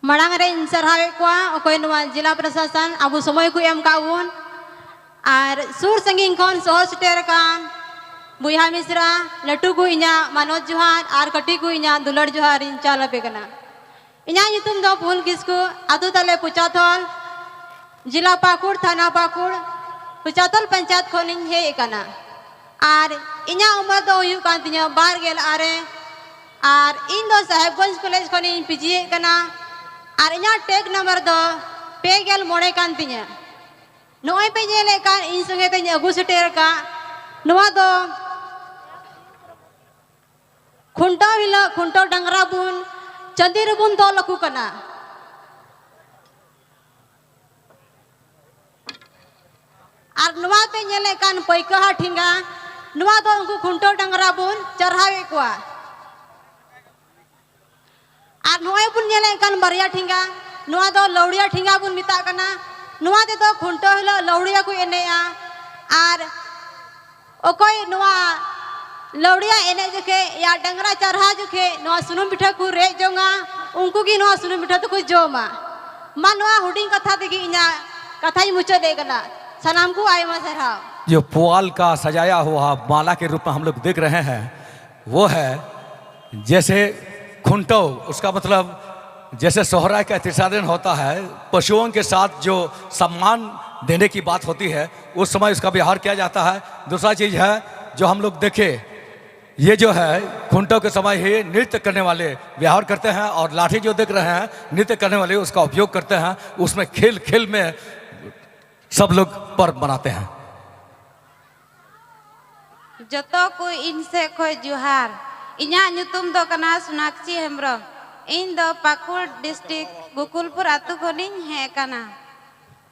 मांग रे सरहावे को अकोय नवा जिला प्रशासन अब समय को एम काउन और सुर संगिंग खन सहर सेटर कान बुया मिश्रा लटू को इना मनोज जोहार और कटी को इना दुलड़ जोहार इन चाल पे कना इना युतुम दो फूल किसको आदु तले पुचाथल जिला पाकुड़ थाना पाकुड़ पुचाथल पंचायत खनिन हे कना और इना उम्र दो हुयु कान तिना 12 आरे और इन दो साहेबगंज कॉलेज खनिन पीजीए कना और इना टैग नंबर दो 5 मोड़े कान तिना नोय पे जेले कान इन संगे तिना अगु सेटर का नवा दो खुंटो हिला खुंटो डंगरा बुन चंदीर बुन तो लकु कना और नवा पे जेले कान पैका ठिंगा नवा दो उनको खुंटो डंगरा बुन चढ़ावे को और नोय बुन जेले कान बरिया ठिंगा नवा दो लौड़िया ठिंगा बुन मिता कना नवा दे दो खुंटो हिला लौड़िया को एनेया और ओकोय नवा लौड़िया एने जखे या डंगरा चढ़ा जखे नवा सुनुम पिठा को रे जोंगा उनको की नवा सुनुम पिठा तो कोई जोमा मा नवा हुडिंग कथा देखी इना कथा ही मुझे देगना सलाम को आए मसरा जो पुआल का सजाया हुआ माला के रूप में हम लोग देख रहे हैं वो है जैसे खुंटो उसका मतलब जैसे सोहराय का तीसरा दिन होता है पशुओं के साथ जो सम्मान देने की बात होती है उस समय उसका व्यवहार किया जाता है। दूसरा चीज़ है जो हम लोग देखे ये जो है खुंटों के समय ही नृत्य करने वाले व्यवहार करते हैं और लाठी जो देख रहे हैं नृत्य करने वाले उसका उपयोग करते हैं। उसमें खेल खेल में सब लोग पर्व मनाते हैं। जतो को इनसे खोय जुहार इना नुतुम दो कना सोनाक्षी हेम्ब्रम इन दो पाकुड़ डिस्ट्रिक्ट गोकुलपुर आतु खनिन हे कना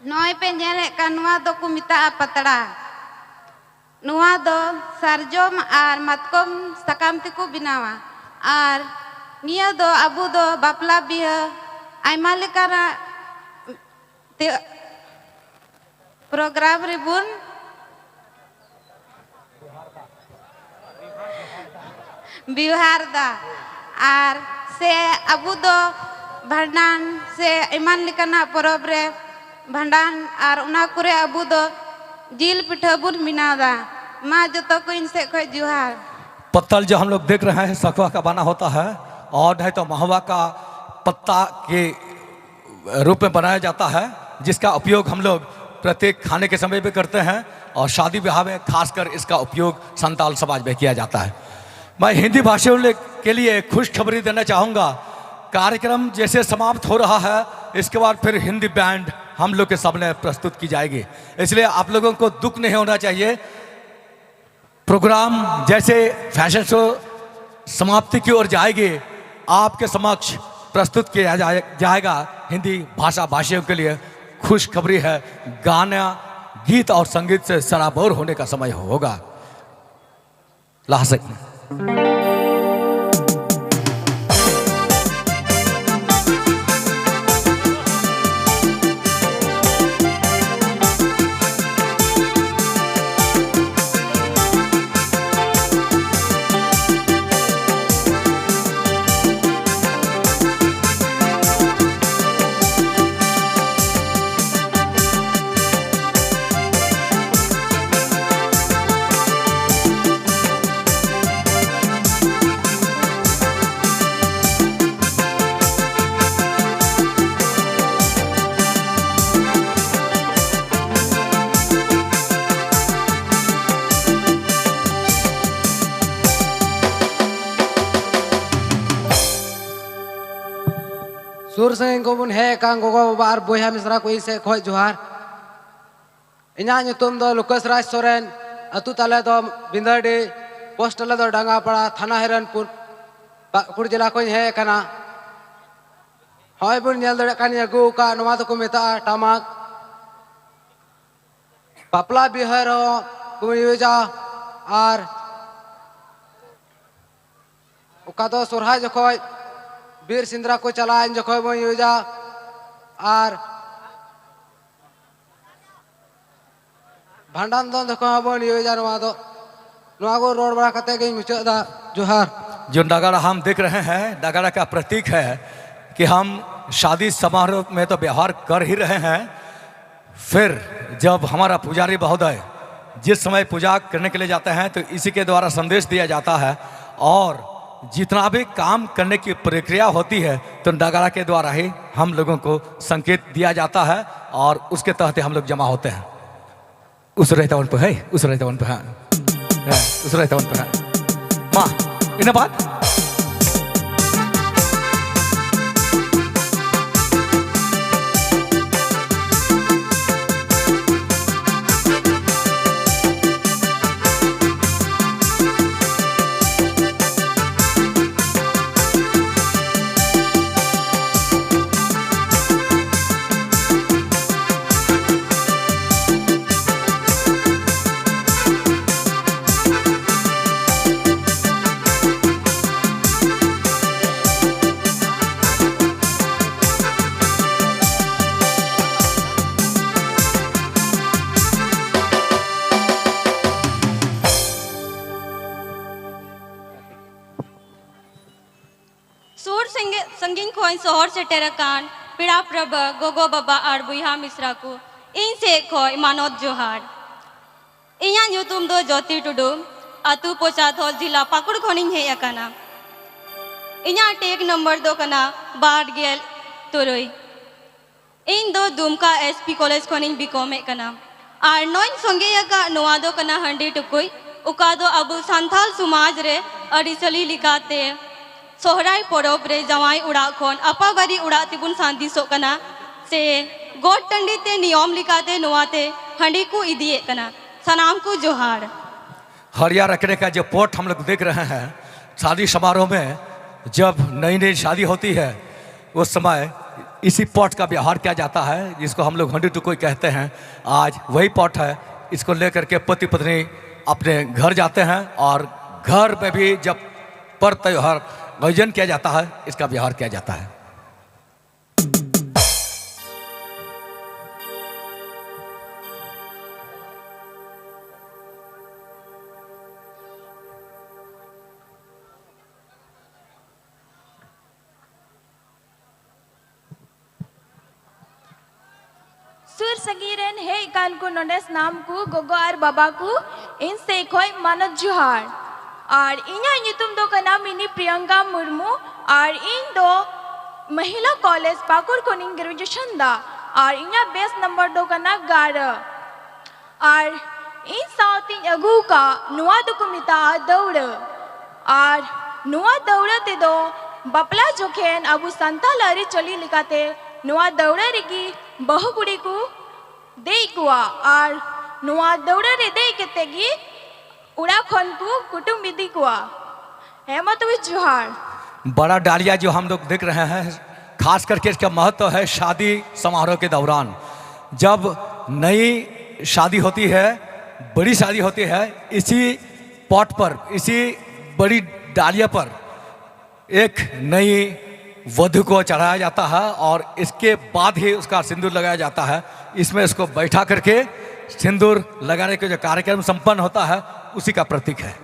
नोय पे नेले कनवा दो को मिता पतड़ा नुआ दो सारजोम और मतकम सकाम तिको बिनावा और निया दो अबू दो बापला बिहा आयमा लेकाना प्रोग्राम रिबुन बिहार दा और से अबू दो भंडान से इमान लेकाना परब रे भंडान और उना कुरे अबू दो जिल पिठा बुन मिनादा माँ जो तो को इनसे कोई जुहार पत्तल जो हम लोग देख रहे हैं सखुआ का बना होता है और नहीं तो महुआ का पत्ता के रूप में बनाया जाता है जिसका उपयोग हम लोग प्रत्येक खाने के समय भी करते हैं और शादी ब्याह में खासकर इसका उपयोग संताल समाज में किया जाता है। मैं हिंदी भाषियों के लिए खुशखबरी देना चाहूँगा। कार्यक्रम जैसे समाप्त हो रहा है इसके बाद फिर हिंदी बैंड हम लोग के सामने प्रस्तुत की जाएगी, इसलिए आप लोगों को दुख नहीं होना चाहिए। प्रोग्राम जैसे फैशन शो समाप्ति की ओर जाएगी आपके समक्ष प्रस्तुत किया जाएगा। हिंदी भाषा भाषियों के लिए खुशखबरी है, गाना गीत और संगीत से सराबोर होने का समय होगा। लाहसिक सुर संग को बुन है कांग गोगो बार बोया मिश्रा को इसे खोय जुहार इना नुतुम दो लुकस राज सोरेन अतु ताले दो बिंदरडी पोस्ट ताले दो डांगापाड़ा थाना हिरनपुर पाकुड़ जिला को है कना हय बुन नेल दड़े कानी अगु का नवा तो को मेता टामाक पापला बिहार को यूजा और उका तो सोरहा जखोय बीर सिंद्रा को चलाएं जखोय बो यूजा और भंडान दो देखो बो यूजा नवा को रोड बड़ा कते गई मुचदा जोहार। जो नगाड़ा हम देख रहे हैं नगाड़ा का प्रतीक है कि हम शादी समारोह में तो व्यवहार कर ही रहे हैं, फिर जब हमारा पुजारी महोदय जिस समय पूजा करने के लिए जाते हैं तो इसी के द्वारा संदेश दिया जाता है, और जितना भी काम करने की प्रक्रिया होती है तो नगाड़ा के द्वारा ही हम लोगों को संकेत दिया जाता है और उसके तहत हम लोग जमा होते हैं। उस रहता उन पर है, उस रहता उन पर है, उस रहता उन पर है माँ इन बात। संगीन खोन सोहर से टेरकान पिड़ा प्रभ गोगो बाबा और बुहा मिश्रा को इन से खोय मानोत जोहार। इया ᱧᱩᱛᱩᱢ दो ज्योति टुडू अतु पोचाथोल जिला पाकुड़ खोनिंग हे अकाना। इया टेक नंबर दो कना बार गेल तुरुई। इन दो दुमका एसपी कॉलेज खोनिंग बीकॉम कना और नोइन संगे का नोआ दो कना हंडी टुकुई उका दो अब संथाल समाज रे अरिचली लिकाते सोहराई पड़ोब रे जवाई उड़ा खोन अपा बारी उड़ा तिबुन सांदिसो कना से गोट टंडी ते नियम लिकाते नोआते हंडी को इदिए कना। सनाम को जोहार। हरिया रखने का जो पोट हम लोग देख रहे हैं, शादी समारोह में जब नई नई शादी होती है उस समय इसी पॉट का व्यवहार किया जाता है, जिसको हम लोग हंडी टुकोई कहते हैं। आज वही पॉट है, इसको लेकर के पति पत्नी अपने घर जाते हैं और घर में भी जब पर त्योहार आयोजन किया जाता है इसका व्यवहार किया जाता है। सुर संगीरन हे कान को नोडेस नाम को गोगो और बाबा को इन से खोई मानत जुहार और इन्या ᱧᱩᱛᱩᱢ दो कना मिनी प्रियंका मुर्मू और इन दो महिला कॉलेज पाकुड़ कोनिंग ग्रेजुएशन दा और इन्या बेस नंबर दो कना 11 और इन साउती अगु का नुआ दो कुमिता दौड़ और नुआ दौड़ ते दो बपला जोखेन अबु संताल अरि चली लिकाते नुआ दौड़ रेगी बहु गुड़ी को दे कुआ और नुआ दौड़ रे दे केतेगी उड़ा खन को कुटुम विधि कुआ हेमत जुहार। बड़ा डालिया जो हम लोग देख रहे हैं, खास करके इसका महत्व है शादी समारोह के दौरान। जब नई शादी होती है, बड़ी शादी होती है, इसी पॉट पर, इसी बड़ी डालिया पर एक नई वधु को चढ़ाया जाता है और इसके बाद ही उसका सिंदूर लगाया जाता है। इसमें इसको बैठा करके सिंदूर लगाने का जो कार्यक्रम संपन्न होता है उसी का प्रतीक है।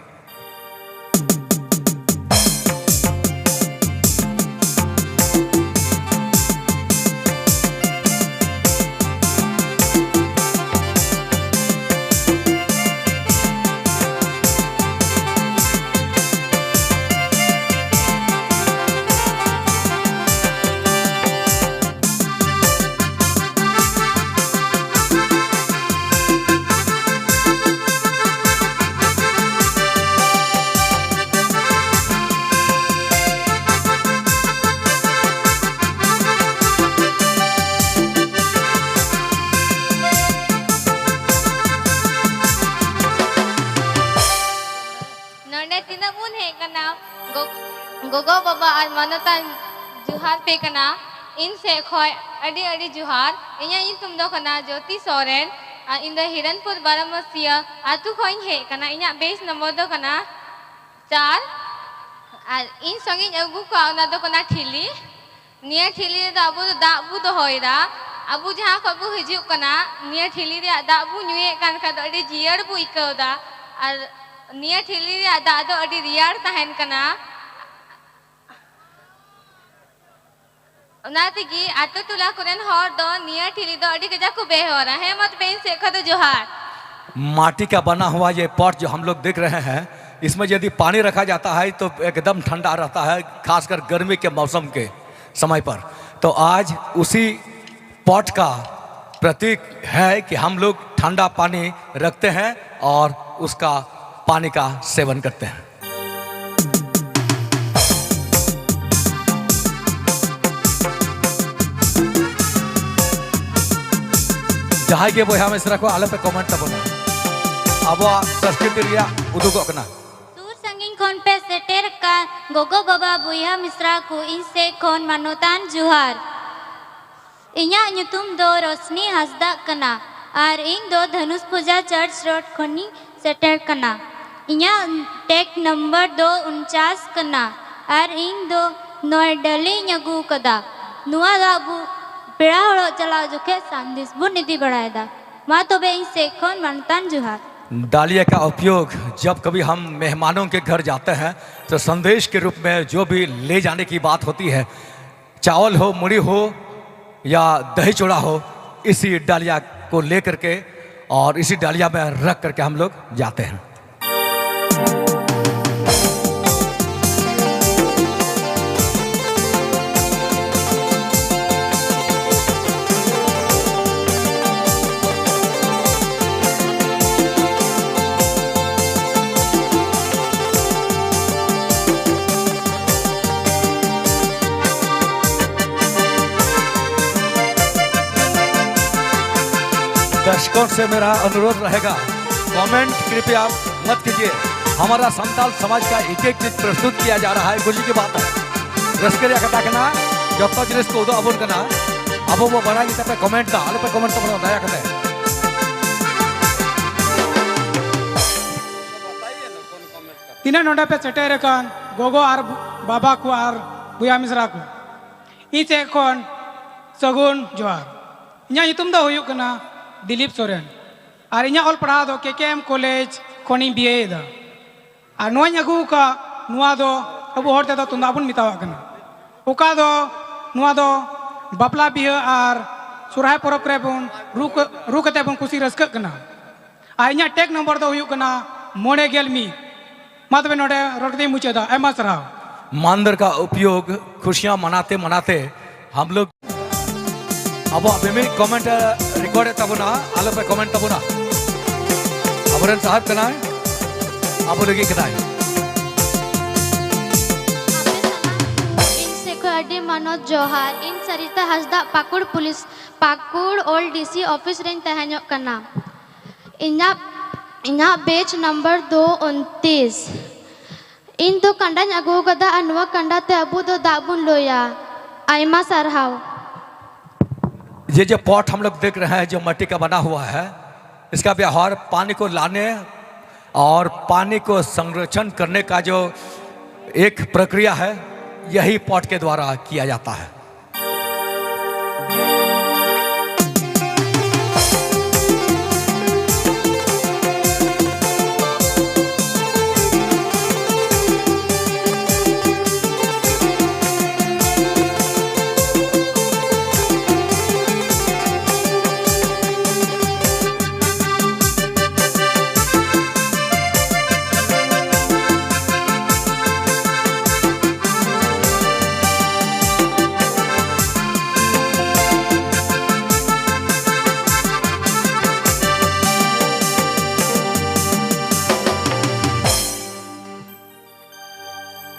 गोगो बाबा और मानता जुहार पे कना इन से खोय अड़ी अड़ी जुहार। इन्या तुम दो कना ज्योति सोरेन इन द हिरनपुर बारामसिया आतु खोइन हे कना। इन्या बेस नंबर दो कना 4 और इन संगे अगु का ना दो कना ठिली निया ठिली द अबु दाबु दो होइरा अबु जहां खबु हिजु कना निया ठिली रे दाबु नुए कान का अड़ी जियर बु इकौदा और निया ठिली रे दा दो अड़ी रियार तहन कना नातिगी आतो तुला कुरेन हर दो निया ठिली दो अड़ी कजा को बेहोरा है मत बेन से खद जोहार। माटी का बना हुआ ये पॉट जो हम लोग देख रहे हैं, इसमें यदि पानी रखा जाता है तो एकदम ठंडा रहता है, खासकर गर्मी के मौसम के समय पर। तो आज उसी पॉट का प्रतीक है कि हम लोग ठंडा पानी रखते हैं और उसका पानी का सेवन करते हैं। जहाँ के बोया मिश्रा को आले पे कमेंट तबना अब संस्कृति रिया उदुगो कना सूर संगीन खोन पे सेटेर का गोगो बाबा बुया मिश्रा को इनसे खोन मानोतान जुहार। इन्या ᱧᱩᱛᱩᱢ दो रोशनी हसदा कना और इन दो धनुष पूजा चर्च रोड खोनी सेटेर कना। इन्या टेक नंबर 249 कना और इन दो नोएडली ᱧगू कदा नुआ दाबू पेड़ा हड़ो चला जोखे संदेश बुन निधि बढ़ाएदा माँ तो बे इनसे खोन मानोतान जुहार। डालिया का उपयोग जब कभी हम मेहमानों के घर जाते हैं तो संदेश के रूप में जो भी ले जाने की बात होती है, चावल हो, मुड़ी हो या दही चूड़ा हो, इसी डालिया को ले करके और इसी डालिया में रख करके हम लोग जाते हैं। दर्शकों से मेरा अनुरोध रहेगा, कमेंट कृपया मत कीजिए। हमारा संताल समाज का एक एक चीज प्रस्तुत किया जा रहा है, खुशी की बात है। रस्करिया कथा करना जब तक जिसको उदो अबुन करना अब वो बना की पे कमेंट दा आले पे कमेंट तो बना दया करते हैं। तीना नोडा पे सेटेर कान गोगो और बाबा को और बुया मिश्रा को इचे कोन सगुन जोहार। इन्या ᱧᱩᱛᱩᱢ दो हुयुक कना दिलीप सोरेन और इन्या ऑल पढ़ा दो केकेएम कॉलेज खोनी बीए दा और नोय अगु का नुआ दो अब होरते दो तुंदाबुन मितावा कना ओका दो नुआ दो बापला बिहा और सुराय परब रे बुन रुकते बुन खुशी रस्क कना। और इन्या टेक नंबर दो हुयुक कना 9 मातबे नोडे रोडती मुचेदा एमा सराव। मांदर का उपयोग खुशियां मनाते मनाते हम लोग अब अभी कमेंट रिकॉर्ड है तबना आलो पे कमेंट तबना अब साहब कना है अब लगी कना है इनसे को अडी मनोज जोहार इन Sarita Hansda Pakur police Pakur old DC office रेन तहन्यो कना। इन्या बेच नंबर 229 इन तो कंडा अगू गदा अनवा कंडा ते अबू दो दाबुन लोया आयमा सरहाव। ये जो पॉट हम लोग देख रहे हैं जो मिट्टी का बना हुआ है, इसका व्यवहार पानी को लाने और पानी को संरक्षण करने का जो एक प्रक्रिया है, यही पॉट के द्वारा किया जाता है।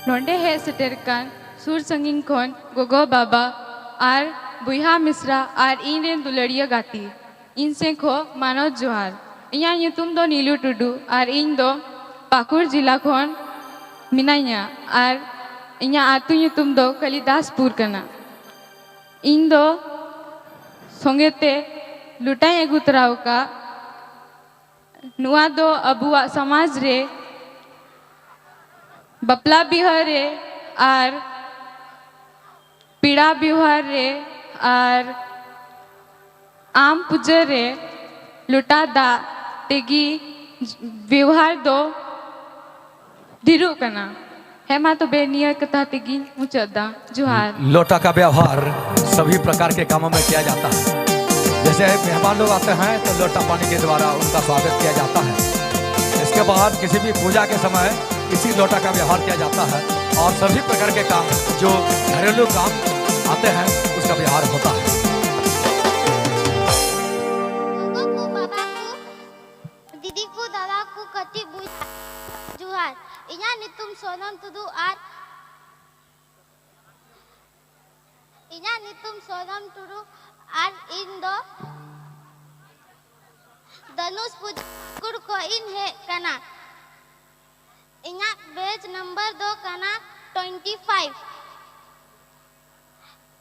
नोंडे हे सेटेर कान सुर संगीन खोन गोगो बाबा और बुया मिश्रा और इन रेन दुलड़िया गाती इन से खो मानोज जोहार। इन्या ᱧᱩᱛᱩᱢ दो नीलू टुडू और इन दो पाकुड़ जिला खोन मिनाइया और इन्या आतु ᱧᱩᱛᱩᱢ दो कालिदासपुर कना। इन दो संगेते लुटाई अगू तराव का नुआ दो अबुआ समाज रे बपला बिहार रे और पीड़ा बिहार रे और आम पूजा रे लुटा दा तेगी व्यवहार दो दिरु कना। हेमा तो बेनिया कथा तेगी मुचदा जुहार। लोटा का व्यवहार सभी प्रकार के कामों में किया जाता है। जैसे मेहमान लोग आते हैं तो लोटा पानी के द्वारा उनका स्वागत किया जाता है। इसके बाद किसी भी पूजा के समय इसी लोटा का व्यवहार किया जाता है और सभी प्रकार के काम जो घरेलू काम आते हैं उसका व्यवहार होता है। गोगो को बाबा को दीदी को दादा को कति बुई जुहार इया नितुम सोनम तुदु आर इया नितुम सोनम तुदु आर इन दो धनुष पुजकुर को इन है कना इया बेच नंबर दो कना 25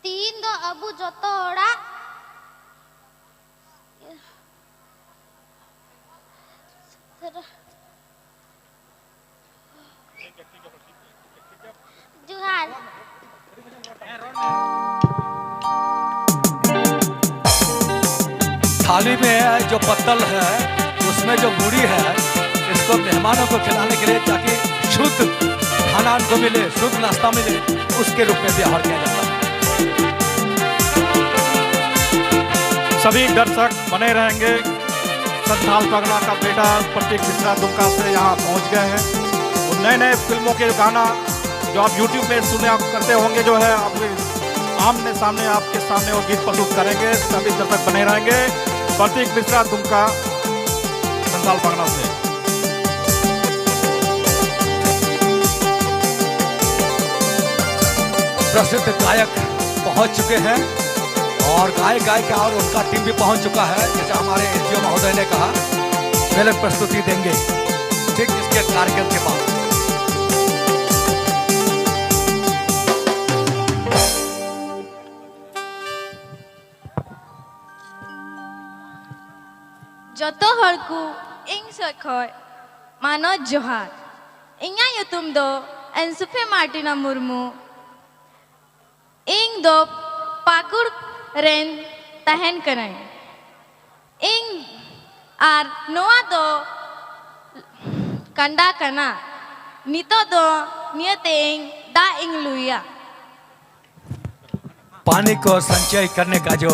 तीन दो अबू जोतो ओड़ा जुहार थाली में जो पत्तल है उसमें जो मूढ़ी है इसको मेहमानों को खिलाने के लिए ताकि शुद्ध खाना उनको मिले, शुद्ध नाश्ता मिले, उसके रूप में व्यवहार किया जाता है। सभी दर्शक बने रहेंगे। संथाल परगना का बेटा प्रतीक मिश्रा दुमका से यहाँ पहुँच गए हैं। वो नए नए फिल्मों के गाना जो आप YouTube पे सुने करते होंगे जो है आपके आमने सामने आपके सामने वो गीत प्रस्तुत करेंगे। सभी दर्शक बने रहेंगे। प्रतीक मिश्रा दुमका संथाल परगना से। प्रसिद्ध गायक पहुंच चुके हैं और गायक गायिका और उनका टीम भी पहुंच चुका है। जैसे हमारे एसडीओ महोदय ने कहा पहले प्रस्तुति देंगे ठीक इसके कार्यक्रम के बाद। जोतो हर को इंग सखोय मानो जोहार इन्या युतुम दो एनसुफे मार्टिना मुर्मू इंग दो पाकुड़ रेन तहन करें इंग आर नोआ दो कंडा कना नितो दो नियते इंग दा इंग लुया। पानी को संचय करने का जो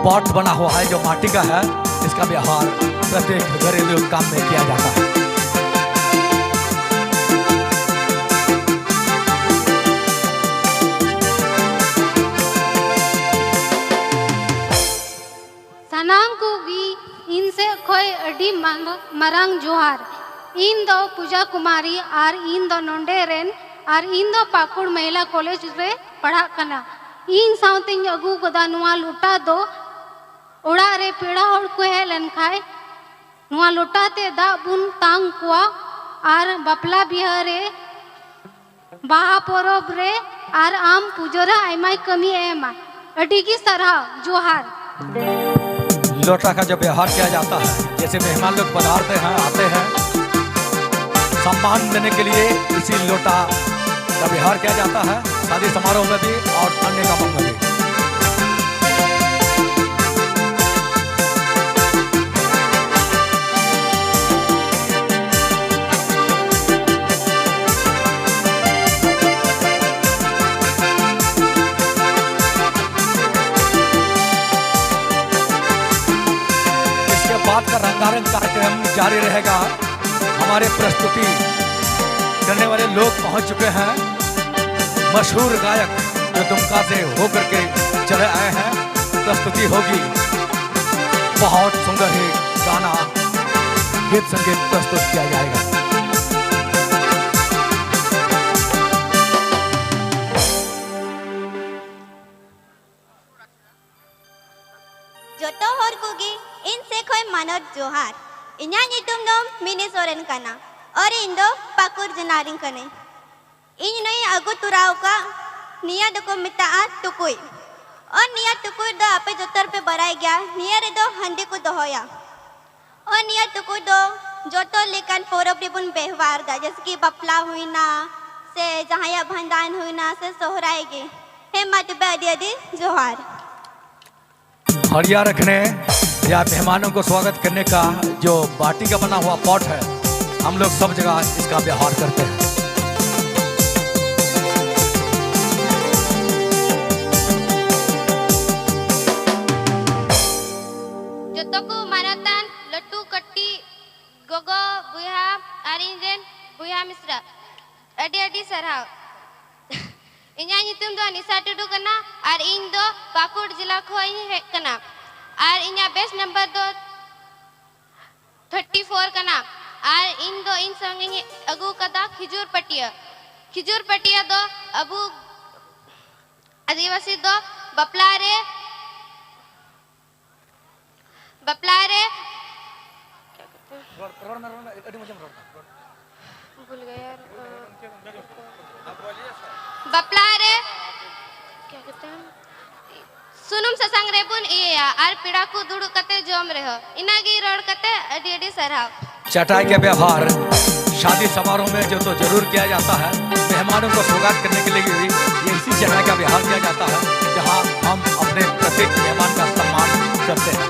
पॉट बना हुआ है जो माटी का है इसका व्यवहार प्रत्येक घरेलू काम में किया जाता है। सनाम को गी इनसे खोई अडी मरंग जोहार इन दो पूजा कुमारी और इन दो नोंडे रेन और इन दो पाकुड़ महिला कॉलेज रे पढ़ा कना इन साउते अगू गदा नुआ लुटा दो ओड़ा रे पेड़ा हड़ को है लनखाय नुआ लुटा ते दा बुन तांग कुआ और बपला बिहा रे बाहा परब रे और आम पुजरा आयमाय कमी एमा अडी की सरह जोहार। लोटा का जो व्यवहार किया जाता है जैसे मेहमान लोग पधारते हैं आते हैं सम्मान देने के लिए इसी लोटा का व्यवहार किया जाता है शादी समारोह में भी और अन्य कामों में भी। बात का रंगारंग कार्यक्रम जारी रहेगा। हमारे प्रस्तुति करने वाले लोग पहुंच चुके हैं। मशहूर गायक जो दुमका से होकर के चले आए हैं प्रस्तुति होगी। बहुत सुंदर ही गाना गीत संगीत प्रस्तुत किया जाएगा। जोतो हर कुगी इन से खोई मानव जोहार इन्या नितुम दो मिनी सोरेन कना और इन दो पाकुर जनारिंग कने इन नई अगु तुराव का निया दको मिता टुकुई और निया टुकुई दो आपे जोतर पे बराई गया निया रे दो हंडी को दोहोया और निया टुकुई दो जोतो लेकन फोरब रिबुन बेहवार दा जैसे कि बपला हुई ना से जहाया भंडान हुई ना से सोहराएगी हे मातुबे अदी अदी जोहार। हड़िया रखने या मेहमानों को स्वागत करने का जो बाटी का बना हुआ पॉट है हम लोग सब जगह इसका व्यवहार करते हैं। sarhaw. Inya nyutum do Anissa Tudu kana ar ing do Pakur jila khoi he kana. Ar inya best number do 34 kana. Ar ing do in sangi agu kada Khijur Patia. Khijur Patia do abu आदिवासी दो बपलारे भूल गए यार बपलारे क्या कहते हैं सुनुम ससंग रेबुन इया are पीड़ा को दुड़ु कते जोम रहो इनागी रोड कते अडी अडी सरहाव। चटाई का व्यवहार शादी समारोह में जो तो जरूर किया जाता है। मेहमानों को स्वागत करने के लिए भी ये इसी चटाई का व्यवहार किया जाता है, जहां हम अपने प्रत्येक मेहमान का सम्मान करते हैं।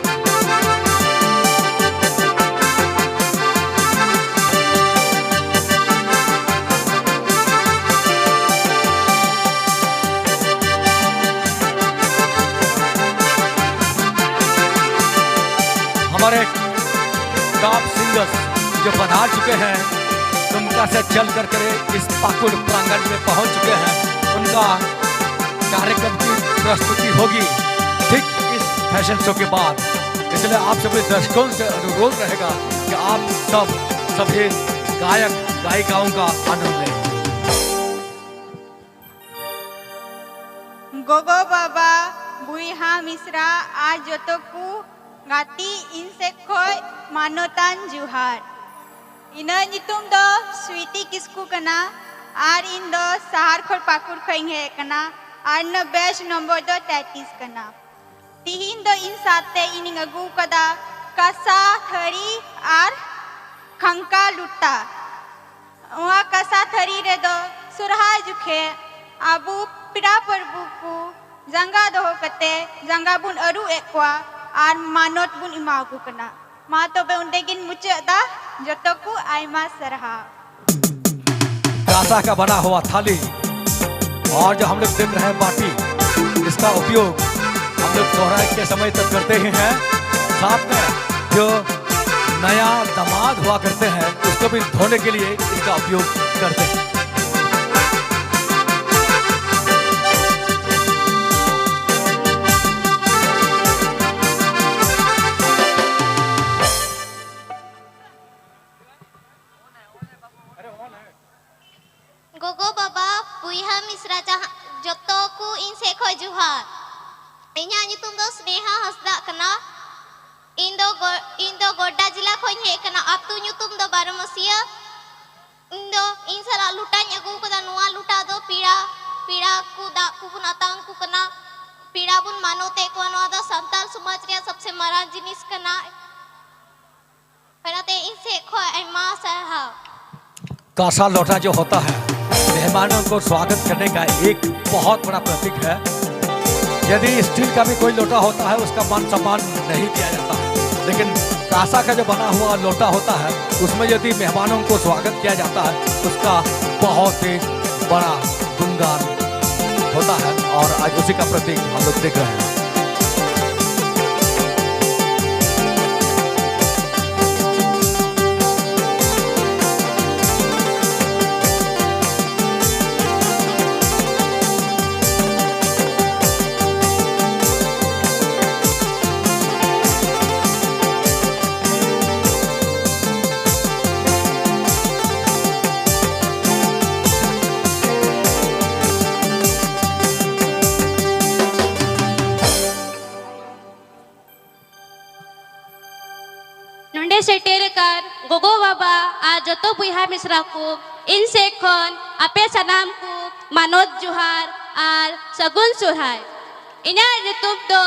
हमारे टॉप सिंगर्स जो पधार चुके हैं दुमका से चल कर इस पाकुड़ प्रांगण में पहुंच चुके हैं, उनका कार्यक्रम की प्रस्तुति होगी ठीक इस फैशन शो के बाद। इसलिए आप सभी दर्शकों से अनुरोध रहेगा कि आप सभी गायक गायिकाओं का आनंद लें। गोगो बाबा बुईहा मिश्रा आज जोतोकू गाती इनसे खोय मानोतान जुहार इना नितुम दो स्वीटी किसकू कना आर इन दो सहार खोर पाकुर खोइंग है कना आर न बेस्ट नंबर दो 33 कना तिहिन दो इन साथे इनिंग अगू कदा कसा थरी आर खंका लुटा वहाँ कसा थरी रे दो सुरहा जुखे आबू पिड़ा परबू को जंगा दो कते जंगा बुन अरु एकवा आर मानोत बुन इमाकू कना मा तो बे उन्हें गिन मुझे दा जोतो को आयमा सरहा। कांसा का बना हुआ थाली और जो हम लोग देख रहे हैं बाटी, इसका उपयोग हम लोग सोहराय के समय तक करते ही हैं। साथ में जो नया दामाद हुआ करते हैं उसको भी धोने के लिए इसका उपयोग करते हैं। गोगो बाबा बुईहा मिश्रा जोतो को इन से खोय जुहार इन्या नितुम दो स्नेहा हसदा कना इन दो गोड्डा जिला खोय हे कना अतु नितुम दो बारमसिया इन सला लुटा न्यगु कदा नुआ लुटा दो पीड़ा को दा को बुन अतांग को कना पीड़ा बुन मानोते को नुआ दो संताल समाज रे सबसे मारान जिनिस कना पराते इन से खोय आयमा सरहा। कांसा लोटा जो होता है मेहमानों को स्वागत करने का एक बहुत बड़ा प्रतीक है। यदि स्टील का भी कोई लोटा होता है उसका मान सम्मान नहीं किया जाता है, लेकिन कांसा का जो बना हुआ लोटा होता है उसमें यदि मेहमानों को स्वागत किया जाता है उसका बहुत ही बड़ा गुणगान होता है और आज उसी का प्रतीक हम लोग देख रहे हैं। सेटेरकार गोगो बाबा आज जोतो बुईहा मिश्रा को इनसे खन आपे सनाम को मानोत जुहार आर सगुन सुरहाय इना यूट्यूब दो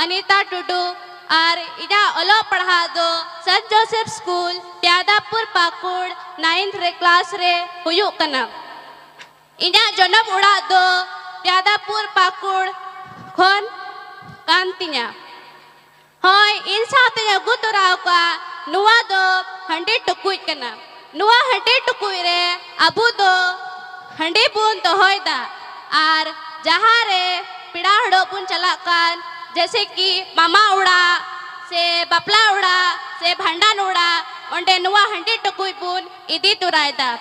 अनीता टुडू आर इना ओलो पढ़ा दो Saint Joseph school Pyadapur Pakur 9th रे क्लास रे हुयु कना इना जन्म उड़ा दो प्यादापुर पाकुड़ खन कांतिया होय इन साथे गुतराव का नुआ दो हंडी टुकुई कना नुआ हंडी टुकुई रे अबू दो हंडी बुन तो होय दा आर जहाँ रे पिड़ा हड़ो बुन चला कान जैसे कि मामा उड़ा से बपला उड़ा से भांडन उड़ा ओंडे नुआ हंडी टुकुई बुन इदी तुराय दा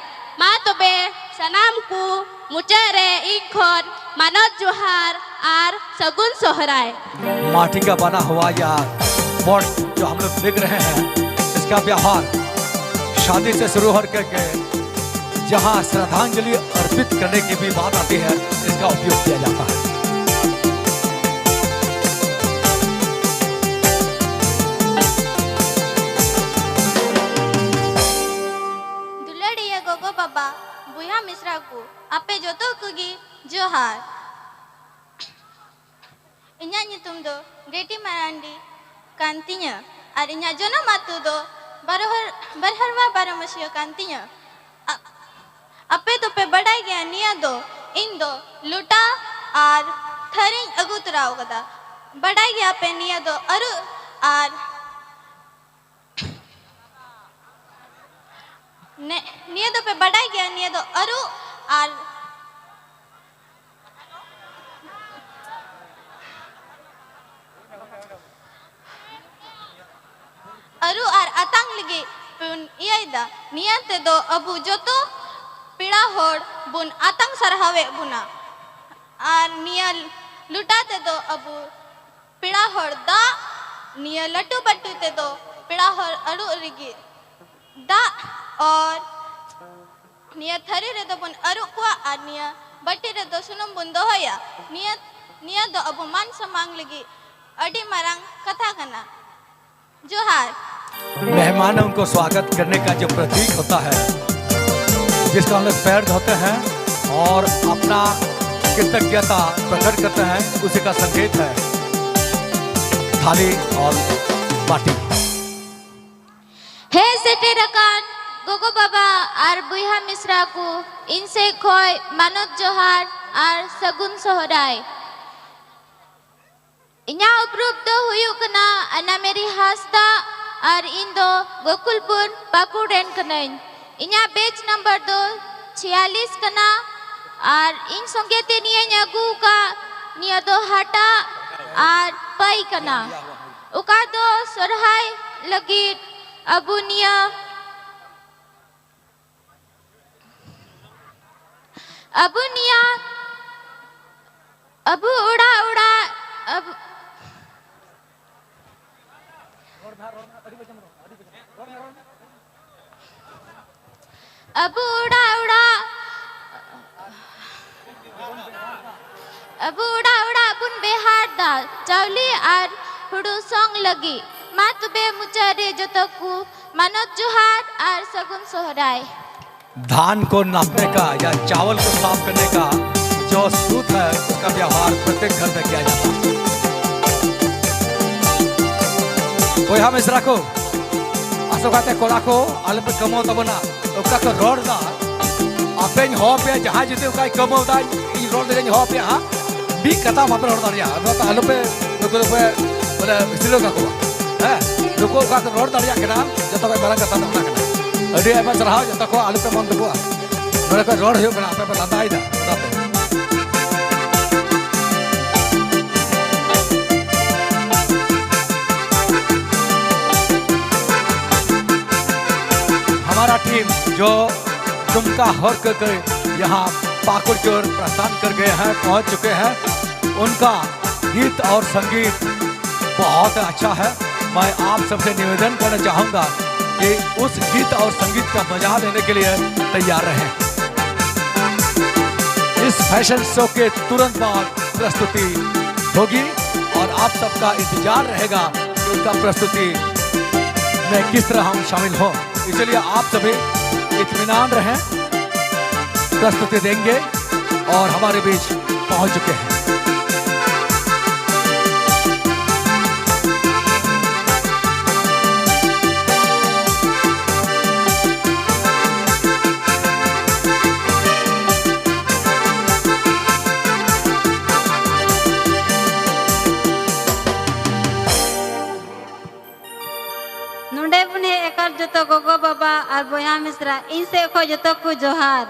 मा तो बे sanam ku mucare ikhon manot johar ar sagun sohrai. माटी का बना हुआ या पॉट जो हम लोग देख रहे हैं, इसका व्यवहार शादी से शुरू होकर के जहाँ श्रद्धांजलि अर्पित करने की भी बात आती है, इसका उपयोग किया जाता है। दुलड़िया गोगो बाबा बुया मिश्रा को आपे जोतो कुगी जोहार। इन्या nyutum do Greti Marandi kantinya ar inya jona matu do barharwa baramasya kantinya ape to pe badai gya niya do indo luta ar thari agutrao kada badai gya pe niya do aru ar niya do pe badai gya niya do aru ar aru ar atang lagi pun iyaida niate do abu joto pida hor bun atang sarhawe buna ar niya lutate do abu pida hor da niya latu battu te do pida hor aru rigi da और निया थरी रे दो बन अरु कुआ और निया बट्टी रे दो सुनम बन दो होया निया दो अब मान समांग लगी अड़ी मरंग कथा करना जोहार। मेहमानों को स्वागत करने का जो प्रतीक होता है, जिसका हम लोग पैर धोते हैं और अपना कृतज्ञता प्रकट करते हैं, उसी का संकेत है थाली और बाटी। हे सेटेरकान गोगो बाबा और बुया मिश्रा को इनसे खोय मानत जोहार और सगुन सोहराय। इन्या उपरूप दो हुयु कना अना मेरी हास्ता और इन दो गोकुलपुर पाकुड़ेन कनाइन। इन्या बेच नंबर 46 कना और इन संगीते निया न्यागु का निया दो हाटा और पाई कना उका दो सोरहाय लगी अबू निया अबू उड़ा उड़ा अबू उड़ा उड़ा बुन बेहार दा चावली और हुडू सॉन्ग लगी माँ तुबे मुचारे जो तकु मानत जोहार और सगुन सोहराय। धान को नापने का या चावल को साफ करने का जो सूत्र है, उसका व्यवहार प्रत्येक घर में किया जाता है। कोई हम इसरा को आसोकाते कोड़ा को आले पे कमो तबना उका को रोड दा अपेन हो पे जहां जिते उका कमो दा ई रोड दे हो पे हां बी कथा मात्र रोड दारिया तो आले पे लोको पे बोले इसलो का को है लोको का रोड दारिया केना जतो पे बरा कथा ना केना अडी एमा चढ़ाओ जतो को आले पे मन दबो नोरे को रोड हो केना पे लंदाई दा ताते हमारा टीम जो दुमका होर कर यहाँ पाकुड़ की ओर प्रस्थान कर गए हैं, पहुँच चुके हैं, उनका गीत और संगीत बहुत अच्छा है। मैं आप सबसे निवेदन करना चाहूँगा कि उस गीत और संगीत का मजा लेने के लिए तैयार रहें। इस फैशन शो के तुरंत बाद प्रस्तुति होगी और आप सबका इंतजार रहेगा कि उनका प्रस्तुति में किस तरह हम शामिल हों। इसलिए आप सभी इत्मीनान रहें, प्रस्तुति देंगे और हमारे बीच पहुंच चुके हैं। नोंडे पुने एकर जतो गोगो बाबा और बोया मिश्रा इनसे खो जतो को जोहार।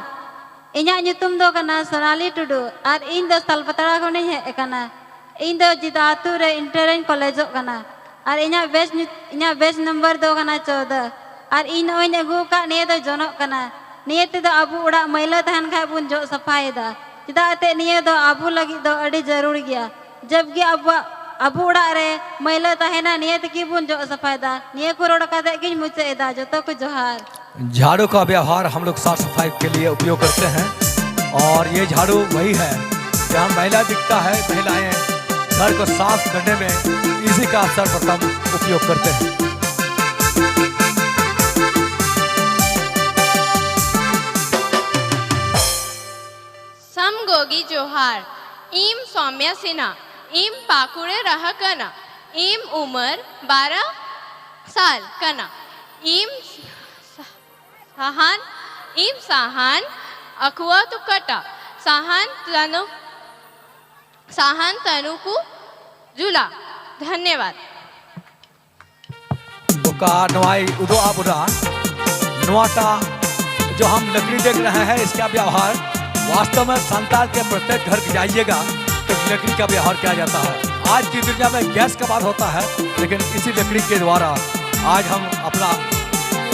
इन्या nyutum दो कना सोनाली टुडू और इन दो सालपतड़ा को नहीं है कना इन दो जिदातु रे इंटरन कॉलेजो कना और इन्या बेच नंबर दो कना 14 और इन ओइन अगु का ने दो जोनो कना निये ते दो अबु उड़ा मैला तहन खाय बुन जो सफाईदा चेदा ते निये दो अबु लगी दो अड़ी जरूर गया जबकि अबु उड़ा रे मैला तहना निये ते की बुन जो सफाईदा निये को रोड का दे मुचेदा जो तो को जोहार। झाड़ू का व्यवहार हम लोग साफ सफाई के लिए उपयोग करते हैं और ये झाड़ू वही है जहाँ मैला दिखता है महिलाएं घर को साफ करने में इसी का सर्वप्रथम उपयोग करते हैं। समगोगी जोहार इम सौम्या सिन्हा इम पाकुड़े रहा कना इम उम्र 12 साल कना इम साहान अकुआ तो कटा साहान तनु को जुला। धन्यवाद। का नवाई उदो आबुरा नवाटा जो हम लकड़ी देख रहे हैं इसका व्यवहार वास्तव में संताल के प्रत्येक घर जाइएगा तो लकड़ी का व्यवहार किया जाता है। आज की दुनिया में गैस का बात होता है लेकिन इसी लकड़ी के द्वारा आज हम अपना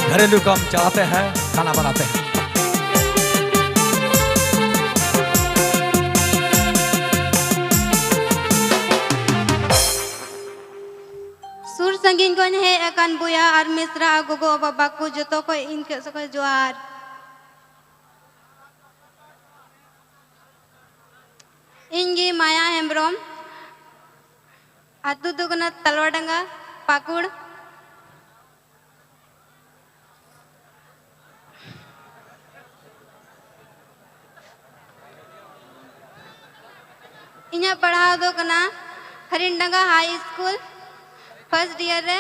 घरेलू काम चलाते हैं, खाना बनाते हैं। सुर संगीन को है एकान बुया और मिश्रा गोगो बाबा को जो तो को इनके सको जोहार। इंगी माया हेम्ब्रोम आतु दुगना तलवाडंगा पाकुड़ इन्हें पढ़ा दो कना हरिंडंगा हाई स्कूल फर्स्ट ईयर रे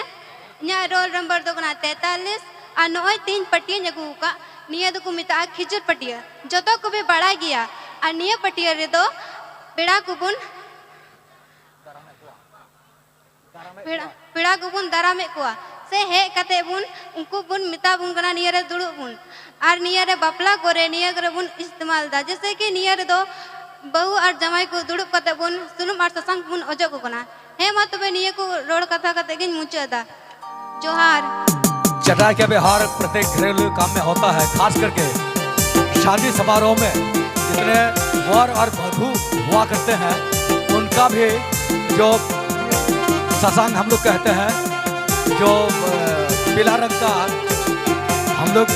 इन्हें रोल नंबर दो कना 43 और नोय 3 पट्टियां जगू का निये दो को मिता खिचर पट्टिया जो तो को भी बड़ा गया और निये पट्टिया रे दो पेड़ा कुबुन पेड़ा कुबुन दारा में कुआ से है कते बुन उनको बुन मिता बुन कना निये रे दुड़ु बुन और निये रे बापला करे निये करे बुन इस्तेमाल दा जैसे कि निये रे दो बहु और जमाई को दुड़ुब कते बुन सुनुम और ससंग बुन ओजो को कना हे मा तबे निये को रोड कथा कते गिन मुचेदा जोहार। चटाई का व्यवहार प्रत्येक घरेलू काम में होता है, खास करके शादी समारोह में जितने वर और वधू हुआ करते हैं उनका भी जो ससंग हम लोग कहते हैं जो पीला रंग का हम लोग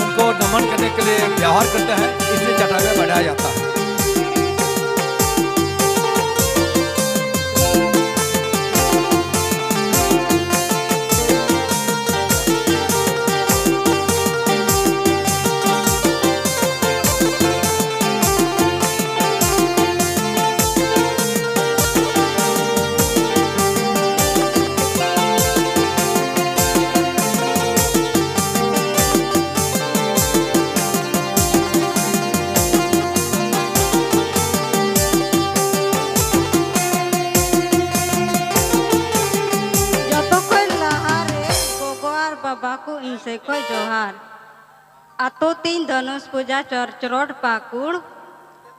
उनको नमन करने के लिए व्यवहार करते हैं, इसलिए चटाई में बढ़ाया जाता है। से कोई जोहार आतो 3 धनुष पूजा चरचरोट पाकुड़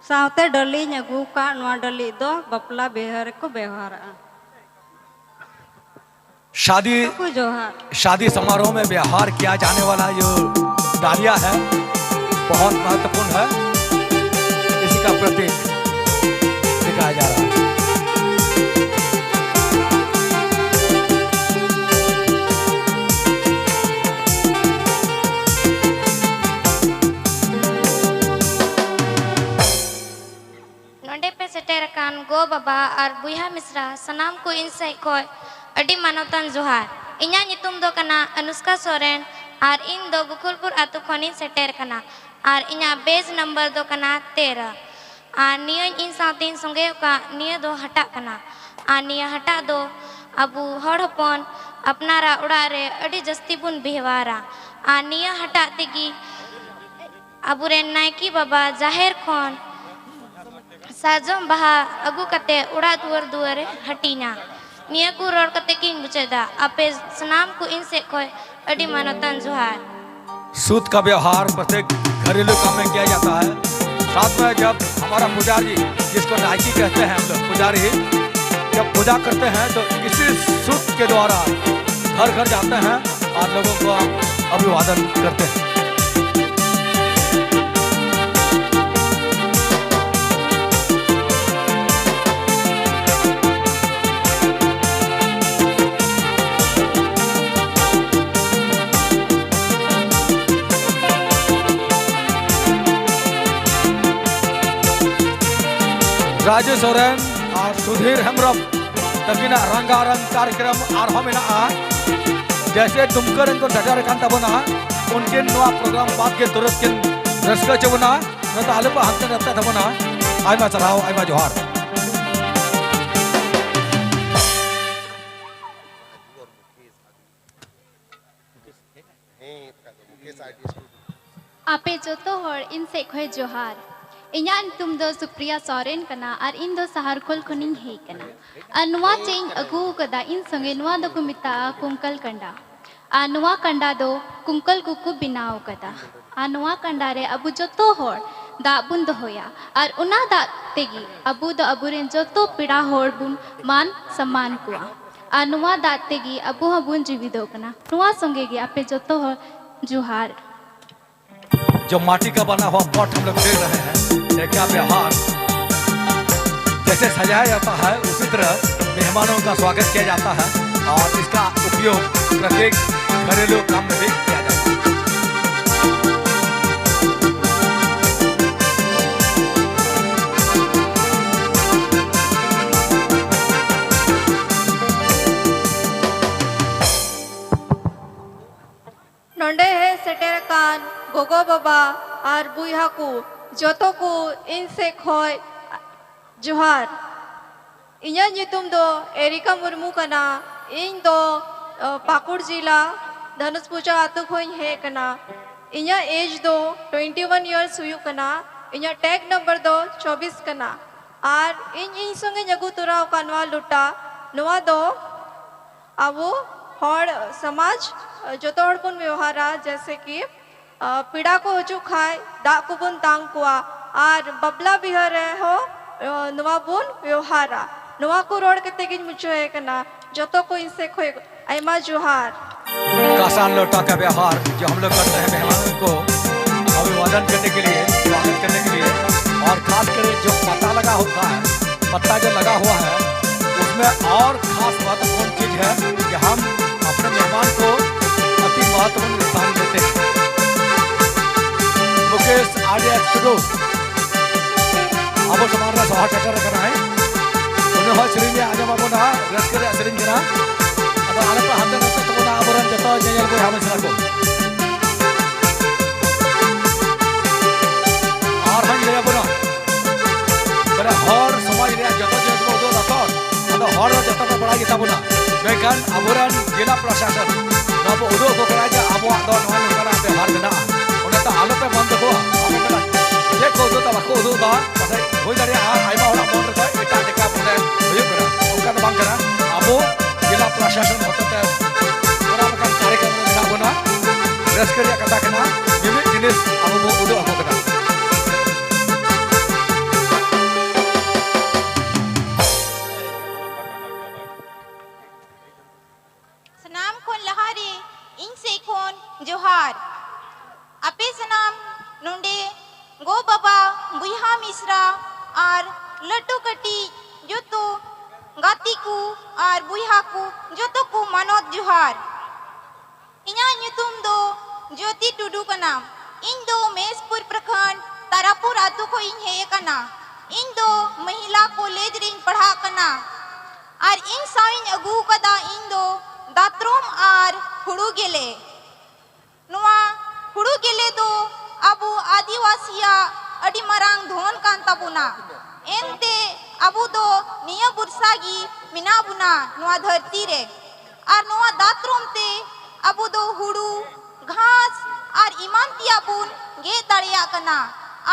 सावते डली नगू का नवा डली दो बपला बेहर को व्यवहार शादी समारोह में व्यवहार किया जाने वाला जो डालिया है बहुत महत्वपूर्ण है, इसी का प्रतीक दिखाया जा रहा है। गो बाबा और बुया मिश्रा सनाम को इनसे कोई अडी मानवतान जोहार इन्या नितुम दो कना अनुष्का सोरेन और इन दो गुकुलपुर आतु खनिन सेटेर कना और इन्या बेज नंबर दो कना 13 और निया इन सातिन संगे का निया दो हटा कना और निया हटा दो अबू हड़पन अपनारा उड़ा रे अडी जस्ती बुन बिहवारा और निया हटा तेगी अबू रे नायकी बाबा जाहिर खोन साजम बहा अगु कते उड़ा दुआर दुआरे हटीना निया को रोड कते किन बुचेदा आपे सनाम को इनसे कोई अडी मानवतान जोहार। सूत का व्यवहार प्रत्येक घरेलू काम में किया जाता है। साथ में जब हमारा पुजारी जिसको नायकी कहते हैं हम लोग पुजारी जब पूजा करते हैं तो इसी सूत के द्वारा घर घर जाते हैं और लोगों को अभिवादन करते हैं। सोरेन और सुधीर हेम्ब्रम तकिना रंगारंग कार्यक्रम आरहम मेना जैसे दुमकर इनको डटर कान तबना उनके नवा प्रोग्राम बाद के तुरंत के रस्का चबना न तो आलू पर हंते रहता तबना आइमा चलाओ आइमा जोहार आपे जोतो हर इन से खोय जोहार इन्या तुम दो सुप्रिया सोरेन कना और इन दो सहर खोल खुनिंग हे कना अनुवा चेंग अगु कदा इन संगे नुआ दो कुमिता कुंकल कंडा अनुवा कंडा दो कुंकल कुकु बिनाव कदा अनुवा कंडा रे अबु जोतो हर दा बुन दो होया और उना दा तेगी अबु दो अबुरेन जोतो पिड़ा हर बुन मान सम्मान कुआ अनुवा दा तेगी अबु हबुन जीविदो कना नुआ संगे गी आपे जोतो हर जोहार। जो माटी का बना हुआ पॉट हम लोग देख रहे हैं क्या व्यवहार जैसे सजाया जाता है उसी तरह मेहमानों का स्वागत किया जाता है और इसका उपयोग प्रत्येक घरेलू काम में भी किया जाता है। नोंडे है सेटेर कान गोगो बाबा और बुहा को जोतो को इनसे खोय जोहार इन्या नितुम दो एरिका मुर्मू कना इन दो पाकुड़ जिला धनुषपुरा आतु खोय है कना इन्या एज दो 21 इयर्स हुई कना इन्या टैग नंबर दो 24 कना और इन संगे जगु तुराव कानवा लुटा नुआ दो अबो हर समाज जोतो हर पुन व्यवहारा जैसे कि पीड़ा को हजू खाए दा को बुन तांग कुआ और बबला बिहार हो नुआ बुन व्यवहारा नुआ को रोड कते गिन मुचो है कना जोतो को इनसे खोए आइमा जोहार। कासान लोटा का व्यवहार जो हम लोग करते हैं मेहमानों को अभिवादन करने के लिए स्वागत करने के लिए और खास कर जो पत्ता लगा होता है पत्ता जो लगा हुआ है उसमें और खास महत्वपूर्ण चीज है कि हम अपने मेहमान को अति महत्वपूर्ण स्थान देते हैं। मुकेश आर्या स्टूडियो अब समारोह सभा चर्चा करना है उन्हें हो श्री में आजम बाबू ना रस करे श्री करा अतो आले पर हाथ रस तो ना आबरन जतो जेल को हम सरा को और हम ले बना बड़ा हर समाज रे जतो जतो को दो रखो अतो हर जतो को बड़ा गीता बना बेकान आबरन जिला प्रशासन नबो उदो को करा जे आबो दो नोन करा व्यवहार बना तो आलो पे बंद को ये को दो तब को दो दा पसे होई दारे आइमा होला बोल रे एटा जेका बोले होय करा ओका बांग करा अबो जिला प्रशासन होते पूरा मकान कार्यक्रम ना बना रसकरिया कथा कना मिमित जिनिस अबो उदो को करा सनाम कोन लहारी इनसे कोन जोहार आपे सनाम नोंडे गो बाबा बुहा मिश्रा और लट्टू कटी जो तो गाती को और बुहा को जो तो को मानोत जोहार इन्या नुतुम दो ज्योति टुडू कना इन दो मेसपुर प्रखंड तारापुर आतु को इन है कना इन दो महिला कॉलेज रिंग पढ़ा कना और इन साइन अगू कदा इन दो दात्रोम और हुड़ू गेले नुआ हुड़ू गेले दो अबू आदिवासिया अडी मरांग धोन कान तबुना एनते अबू दो निया बुरसागी मिना बुना नुआ धरती रे और नुआ दात्रोम ते अबू दो हुड़ू घास और ईमान तिया बुन गे दाड़िया कना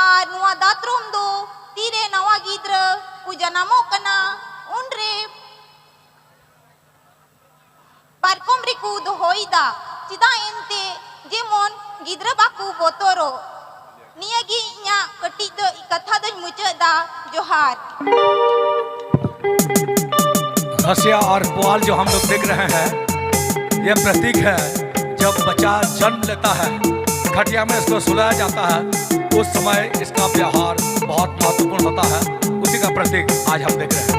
और नुआ दात्रोम दो तीरे नवा गिद्र कु जनामो कना उनरे पारकोम रिकु दो होइदा चिदा एनते जेमोन गिद्र बाकू बोतोरो नियागी nya कटी दो कथा दो मुचदा जोहार। हंसिया और पुआल जो हम लोग देख रहे हैं यह प्रतीक है जब बच्चा जन्म लेता है खटिया में इसको सुलाया जाता है उस समय इसका व्यवहार बहुत महत्वपूर्ण होता है उसी का प्रतीक आज हम देख रहे हैं।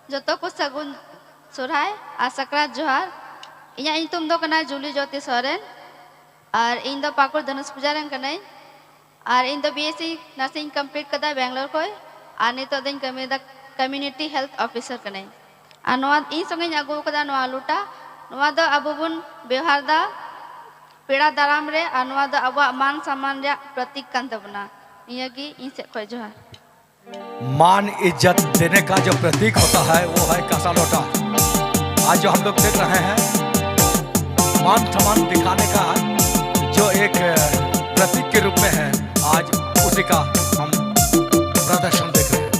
जोतो को सगुन सुराय आ सकरात जोहार इन्या तुम दो कना जुली ज्योति सोरेन और इन दो पाकुड़ धनुष पूजा रन कने और इन दो बीएससी नर्सिंग कंप्लीट कदा बेंगलोर कोई और नितो दिन कम्युनिटी हेल्थ ऑफिसर कने और नवा इन संगे अगु कदा नवा लुटा नवा दो अबो बुन व्यवहार दा पेड़ा दाराम रे और नवा दो अबो मान सम्मान रे प्रतीक कान तबना निया की इन से खोय जोहार। मान इज्जत देने का जो प्रतीक होता है वो है कासा लोटा। आज जो हम लोग देख रहे हैं मान सम्मान दिखाने का जो एक प्रतीक के रूप में है, आज उसी का हम प्रदर्शन देख रहे हैं।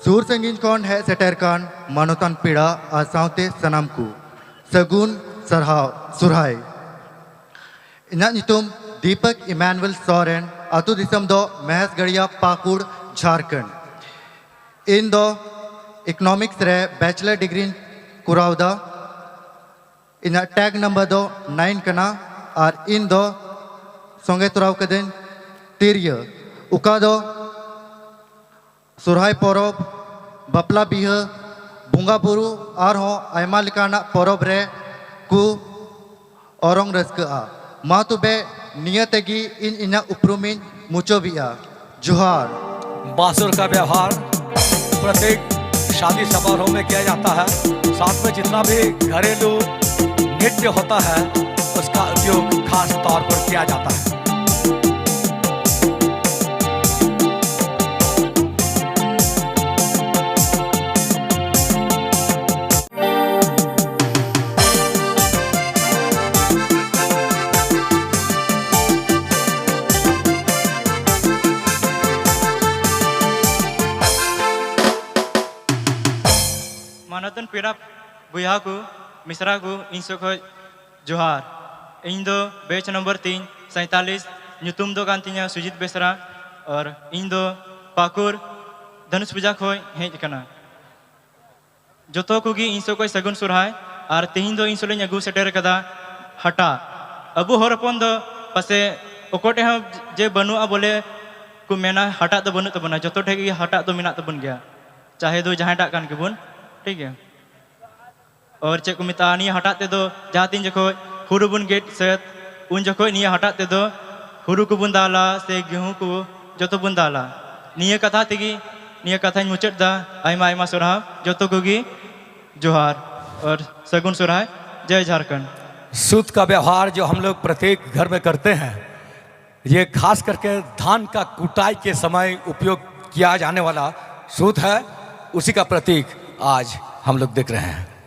सूर संगीन कौन है सेटर कान मानोतान पीड़ा आसावते सनाम को सगुन सरहाव सुरहाय इना नितुम दीपक इमानुअल सोरेन अतु दिसम दो महस गड़िया पाकुड़ झारखंड इन दो इकोनॉमिक्स रे बैचलर डिग्री कुरावदा इना टैग नंबर दो 9 कना और इन दो संगे तुराव कदेन तिरिया उका दो सुरहाय परब बपला बिहा बुंगा बुरु और आयमा लेकाना परब रे कु औरंग रस्का मा तुबे नियतगी इन इना उपरुमिन मुचोबिया जोहार। बांसुर का व्यवहार प्रत्येक शादी समारोह में किया जाता है। साथ में जितना भी घरेलू नृत्य होता है उसका उपयोग खास तौर पर किया जाता है। मानतन पेड़ा बुया को मिश्रा को इन सब जोहार। इन दो बैच नंबर 3 47 नुतुम दो कांतिया सुजीत बेसरा और इन दो पाकुर धनुष पूजा खोय हेज कना जोतो को इन सब सगुन सुरहाय और तेहिन दो इन सोलें अगु सेटर कदा हटा अबु हरपन दो पासे ओकोटे हम जे बनुआ बोले को मेना हटा तो बनु तबना जोतो ठेक हटा तो मेना तबन गया चाहे दो जहाँ टाक कान के बुन ठीक है। और चे को मिता निया हटाते दो जहाँ तीन जखो हुरु बुन गेट सेत उन जखो निया हटाते दो हुरु को बुन दाला से गेहूं को जोतो बुन दाला निया कथा तेगी निया कथा मुचट दा आयमा आयमा सुरहाव जोतो कोगी जोहार और सगुन सुरहाय। जय झारखंड। सूत का व्यवहार जो हम लोग प्रत्येक घर में करते हैं ये खास करके धान का कुटाई के समय उपयोग किया जाने वाला सूत है, उसी का प्रतीक आज हम लोग देख रहे हैं।